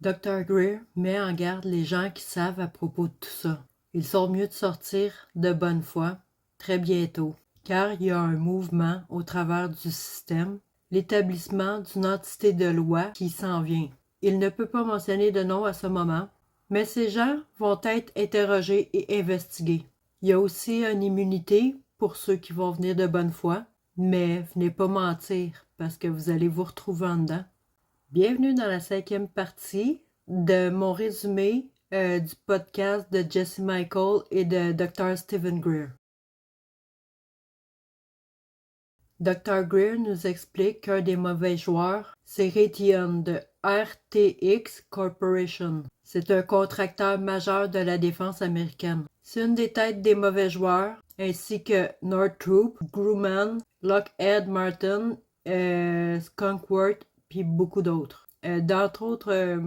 Dr. Greer met en garde les gens qui savent à propos de tout ça. Ils sont mieux de sortir de bonne foi très bientôt, car il y a un mouvement au travers du système, l'établissement d'une entité de loi qui s'en vient. Il ne peut pas mentionner de nom à ce moment, mais ces gens vont être interrogés et investigués. Il y a aussi une immunité pour ceux qui vont venir de bonne foi, mais venez pas mentir parce que vous allez vous retrouver en dedans. Bienvenue dans la 5e partie de mon résumé du podcast de Jesse Michael et de Dr. Stephen Greer. Dr. Greer nous explique qu'un des mauvais joueurs, c'est Raytheon de RTX Corporation. C'est un contracteur majeur de la défense américaine. C'est une des têtes des mauvais joueurs, ainsi que Northrop Grumman, Lockheed Martin, Skunkworks, puis beaucoup d'autres. D'entre autres,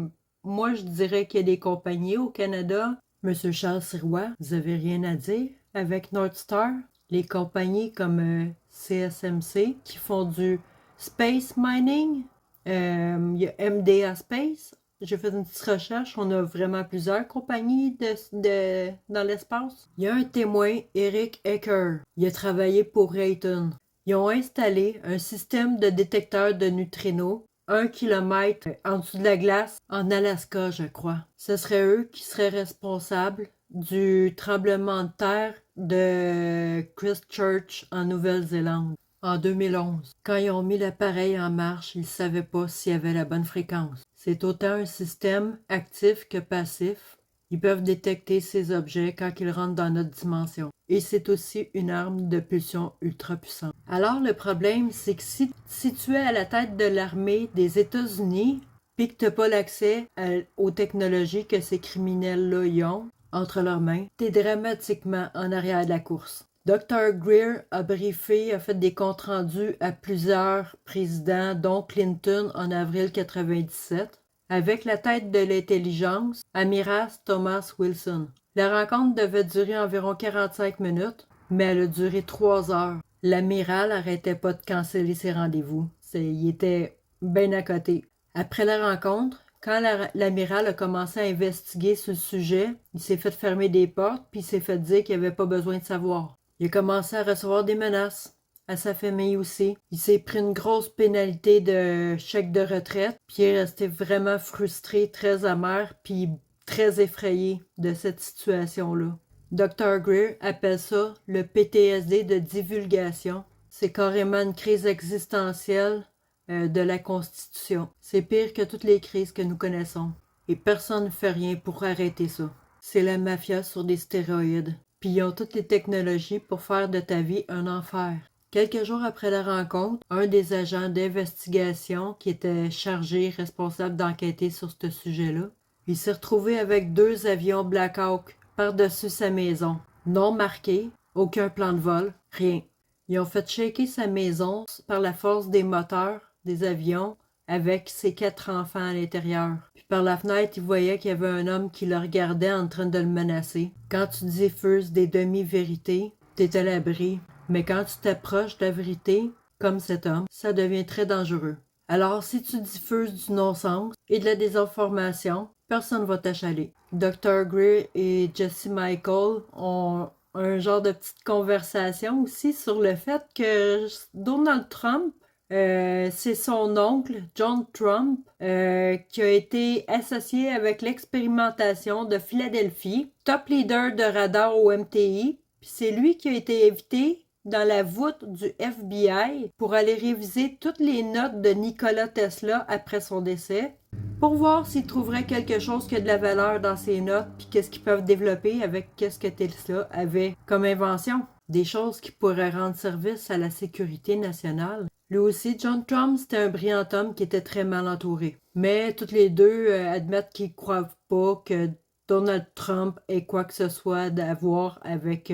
moi je dirais qu'il y a des compagnies au Canada. Monsieur Charles Sirois, vous avez rien à dire avec Northstar? Les compagnies comme CSMC qui font du space mining. Il y a MDA Space. J'ai fait une petite recherche. On a vraiment plusieurs compagnies dans l'espace. Il y a un témoin, Eric Ecker. Il a travaillé pour Raytheon. Ils ont installé un système de détecteur de neutrinos 1 kilomètre en dessous de la glace en Alaska, je crois. Ce serait eux qui seraient responsables du tremblement de terre de Christchurch en Nouvelle-Zélande en 2011. Quand ils ont mis l'appareil en marche, ils ne savaient pas s'il y avait la bonne fréquence. C'est autant un système actif que passif. Ils peuvent détecter ces objets quand ils rentrent dans notre dimension. Et c'est aussi une arme de pulsion ultra puissante. Alors le problème, c'est que si tu es à la tête de l'armée des États-Unis, puis que tu n'as pas l'accès aux technologies que ces criminels-là y ont entre leurs mains, tu es dramatiquement en arrière de la course. Dr. Greer a briefé, a fait des comptes rendus à plusieurs présidents, dont Clinton en avril 1997, avec la tête de l'intelligence, Amiral Thomas Wilson. La rencontre devait durer environ 45 minutes, mais elle a duré 3 heures. L'amiral n'arrêtait pas de canceller ses rendez-vous. Il était bien à côté. Après la rencontre, quand l'amiral a commencé à investiguer sur le sujet, il s'est fait fermer des portes puis il s'est fait dire qu'il n'avait pas besoin de savoir. Il a commencé à recevoir des menaces, à sa famille aussi. Il s'est pris une grosse pénalité de chèque de retraite, puis il est resté vraiment frustré, très amer, puis très effrayé de cette situation-là. Dr. Greer appelle ça le PTSD de divulgation. C'est carrément une crise existentielle de la Constitution. C'est pire que toutes les crises que nous connaissons. Et personne ne fait rien pour arrêter ça. C'est la mafia sur des stéroïdes. Puis ils ont toutes les technologies pour faire de ta vie un enfer. Quelques jours après la rencontre, un des agents d'investigation qui était chargé, responsable d'enquêter sur ce sujet-là, il s'est retrouvé avec 2 avions Black Hawk par-dessus sa maison. Non marqués, aucun plan de vol, rien. Ils ont fait shaker sa maison par la force des moteurs des avions avec ses 4 enfants à l'intérieur. Puis par la fenêtre, il voyait qu'il y avait un homme qui le regardait en train de le menacer. Quand tu diffuses des demi-vérités, t'es à l'abri. Mais quand tu t'approches de la vérité, comme cet homme, ça devient très dangereux. Alors si tu diffuses du non-sens et de la désinformation, personne ne va t'achaler. Dr. Greer et Jesse Michael ont un genre de petite conversation aussi sur le fait que Donald Trump, c'est son oncle, John Trump, qui a été associé avec l'expérimentation de Philadelphie, top leader de radar au MTI, puis c'est lui qui a été invité dans la voûte du FBI pour aller réviser toutes les notes de Nikola Tesla après son décès, pour voir s'il trouverait quelque chose qui a de la valeur dans ses notes, puis qu'est-ce qu'ils peuvent développer avec qu'est-ce que Tesla avait comme invention. Des choses qui pourraient rendre service à la sécurité nationale. Lui aussi, John Trump, c'était un brillant homme qui était très mal entouré. Mais toutes les deux admettent qu'ils ne croient pas que Donald Trump ait quoi que ce soit à voir avec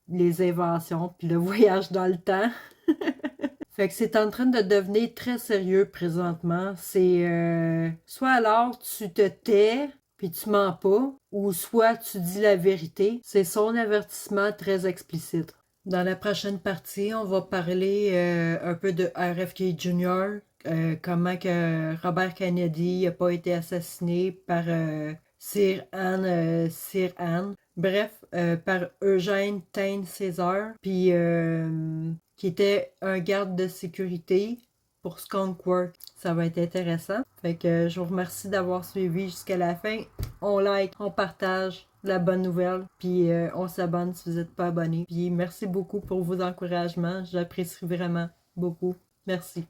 les inventions puis le voyage dans le temps. Fait que c'est en train de devenir très sérieux présentement. C'est soit alors tu te tais puis tu mens pas, ou soit tu dis la vérité. C'est son avertissement très explicite. Dans la prochaine partie, on va parler un peu de RFK Jr., comment que Robert Kennedy n'a pas été assassiné par Sir Anne. Bref, par Eugène Tain César, puis qui était un garde de sécurité pour Skunk Works. Ça va être intéressant. Fait que je vous remercie d'avoir suivi jusqu'à la fin. On like, on partage la bonne nouvelle, puis on s'abonne si vous n'êtes pas abonné. Puis merci beaucoup pour vos encouragements. J'apprécie vraiment beaucoup. Merci.